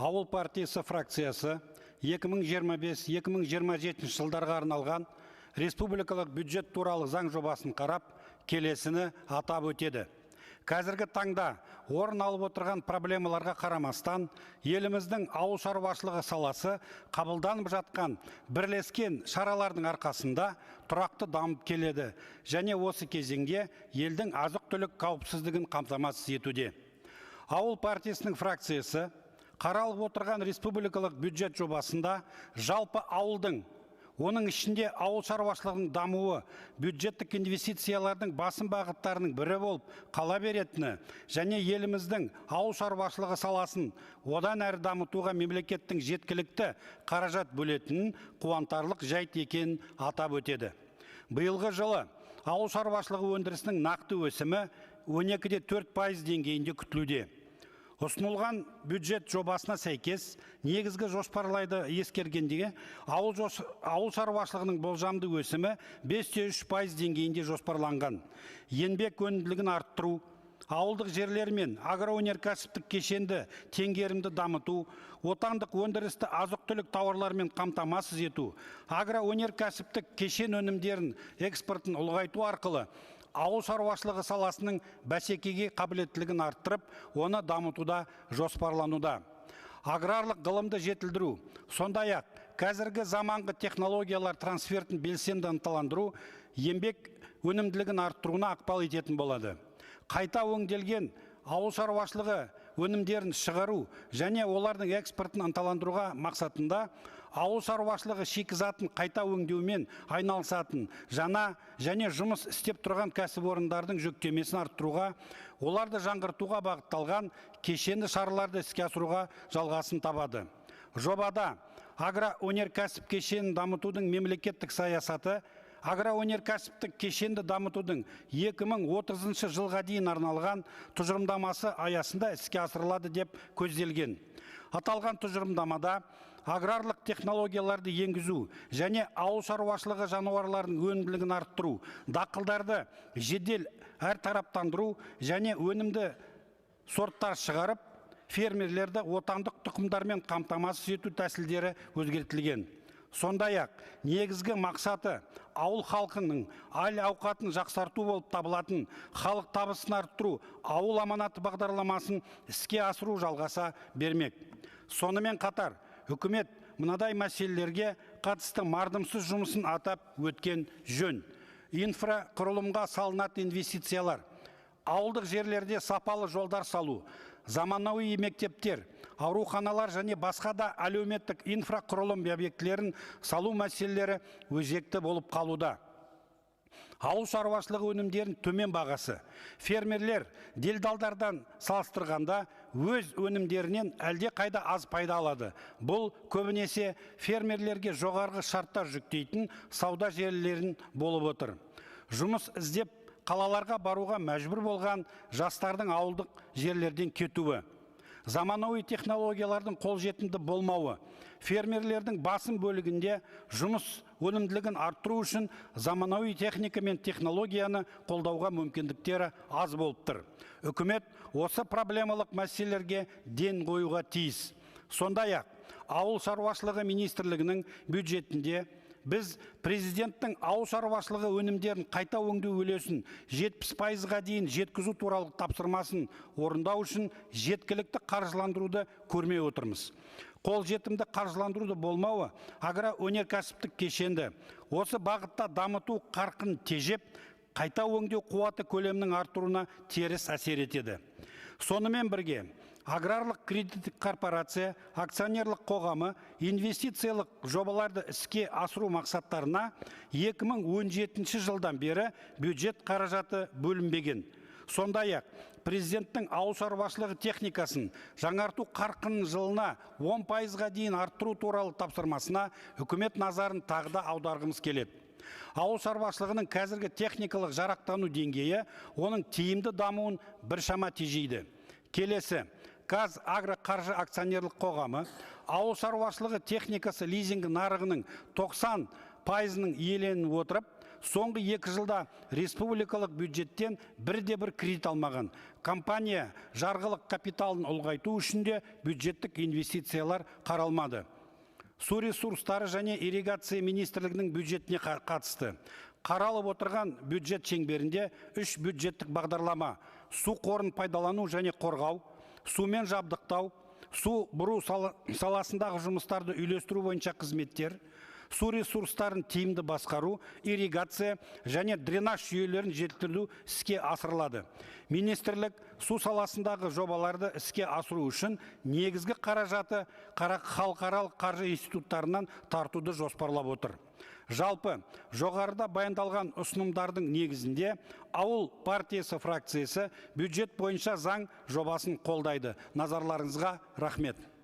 Ауыл партиясы фракциясы 2025-2027 жылдарға арналған республикалық бюджет туралы заң жобасын қарап, келесіні атап өтеді. Қазіргі таңда орын алып отырған проблемаларға қарамастан, еліміздің ауыл шаруашылығы саласы қабылданып жатқан бірлескен шаралардың арқасында тұрақты дамып келеді және осы кезеңде елдің азық-түлік қауіпсіздігін қамтамасыз етуде. Ауыл партиясының фракциясы қаралып отырған республикалық бюджет жобасында жалпы ауылдың, оның ішінде ауыл шаруашылығының дамуы бюджеттік инвестициялардың басым бағыттарының бірі болып қала беретіні және еліміздің ауыл шаруашылығы саласын одан әрі дамытуға мемлекеттің жеткілікті қаражат бөлетінін қуантарлық жайт екенін атап өтеді. Биылғы жылы ауыл шаруашылығы өндірісінің нақты өсімі 12,4% деңгейінде күтілуде. Ұсынылған бюджет жобасына сәйкес негізгі жоспарлайды ескергенде ауыл шаруашылығының болжамды өсімі 5,3% деңгейінде жоспарланған. Еңбек өнімділігін арттыру, ауылдық жерлер мен агроөнеркәсіптік кешенді теңгерімді дамыту, отандық өндірісті азық-түлік тауарлармен қамтамасыз ету, агроөнеркәсіптік кешен өнімдерін экспортын ұлғайту арқылы ауыл шаруашылығы саласының бәсекеге қабілеттілігін арттырып, оны дамытуда жоспарлануда. Аграрлық ғылымды жетілдіру, сондай-ақ қазіргі заманғы технологиялар трансфертін белсенді ынталандыру, еңбек өнімділігін арттыруына ықпал ететін болады. Қайта өңделген ауыл шаруашылығы өнімдерін шығару және олардың экспортын ынталандыруға мақсатында ауыл шаруашылығы шикізатын қайта өңдеумен айналысатын жаңа және жұмыс істеп тұрған кәсіпорындардың жүктемесін арттыруға, оларды жаңғыртуға бағытталған кешенді шараларды іске асыруға жалғасын табады. Жобада агроөнеркәсіп кешенін дамытудың мемлекеттік саясаты, агроөнеркәсіптік кешенді дамытудың 2030 жылға дейін арналған тұжырымдамасы аясында іске асырылады деп көзделген. Аталған тұжырымдамада аграрлық технологияларды енгізу және ауыл шаруашылығы жануарларының өнімділігін арттыру, дақылдарды жедел әртараптандыру және өнімді сорттар шығарып, фермерлерді отандық тұқымдармен қамтамасыз ету тәсілдері өзгертілген. Сондай-ақ негізгі мақсаты ауыл халқының әл-ауқатын жақсарту болып табылатын халық табысын арттыру ауыл аманаты бағдарламасын іске асыру жалғаса бермек. Сонымен қатар үкімет мынадай мәселелерге қатысты мардымсыз жұмысын атап өткен жөн. Инфрақұрылымға салынатын инвестициялар, ауылдық жерлерде сапалы жолдар салу, заманауи мектептер, ауруханалар және басқа да әлеуметтік инфрақұрылым объектілерін салу мәселелері өзекті болып қалуда. Ауыл шаруашылығы өнімдерін төмен бағасы. Фермерлер делдалдардан салыстырғанда өз өнімдерінен әлде қайда аз пайда алады. Бұл көбінесе фермерлерге жоғарғы шарттар жүктейтін сауда желілерін болып отыр. Жұмыс іздеп қалаларға баруға мәжбүр болған жастардың ауылдық жерлерден кетуі, заманауи технологиялардың қолжетімді болмауы, фермерлердің басым бөлігінде жұмыс өнімділігін арттыру үшін заманауи техника мен технологияны қолдауға мүмкіндіктері аз болып тұр. Үкімет осы проблемалық мәселелерге ден қоюға тиіс. Сондай-ақ, ауыл шаруашылығы министрлігінің бюджетінде біз президенттің ауыл шаруашылығы өнімдерін қайта өңдеу үлесін 70%-ға дейін жеткізу туралы тапсырмасын орындау үшін жеткілікті қаржыландыруды көрмей отырмыз. Қолжетімді қаржыландыруды болмауы агроөнеркәсіптік кешенді осы бағытта дамыту қарқын тежеп, қайта өңдеу қуаты көлемінің артыруына теріс әсер етеді. Сонымен бірге, аграрлық кредиттік корпорация, акционерлік қоғамы инвестициялық жобаларды іске асыру мақсаттарына 2017 жылдан бері бюджет қаражаты бөлінбеген. Сондай-ақ, президенттің ауыл шаруашылығы техникасын жаңарту қарқынын жылына 10%-ға дейін арттыру туралы тапсырмасына үкімет назарын тағы да аударғымыз келеді. Ауыл шаруашылығының қазіргі техникалық жарақтану деңгейі оның тиімді дамуын біршама тежейді. Келесі, Қазагроқаржы акционерлік қоғамы ауыл шаруашылығы техникасы лизинг нарығының 90%-ның иеленіп отырып, соңғы 2 жылда республикалық бюджеттен бірде-бір кредит алмаған. Компания жарғылық капиталын ұлғайту үшін де бюджеттік инвестициялар қаралмады. Су ресурстары және ирригация министрлігінің бюджетіне қатысты. Қаралып отырған бюджет шеңберінде 3 бюджеттік бағдарлама: су қорын пайдалану және қорғау, сумен жабдықтау, су бұру саласындағы жұмыстарды үйлестіру бойынша қызметтер, су ресурстарын тиімді басқару, ирригация және дренаж жүйелерін жетілдіру іске асырылады. Министрлік су саласындағы жобаларды іске асыру үшін негізгі қаражаты халықаралық қаржы институттарынан тартуды жоспарлап отыр. Жалпы, жоғарыда баяндалған ұсынымдардың негізінде Ауыл партиясы фракциясы бюджет бойынша заң жобасын қолдайды. Назарларыңызға рахмет.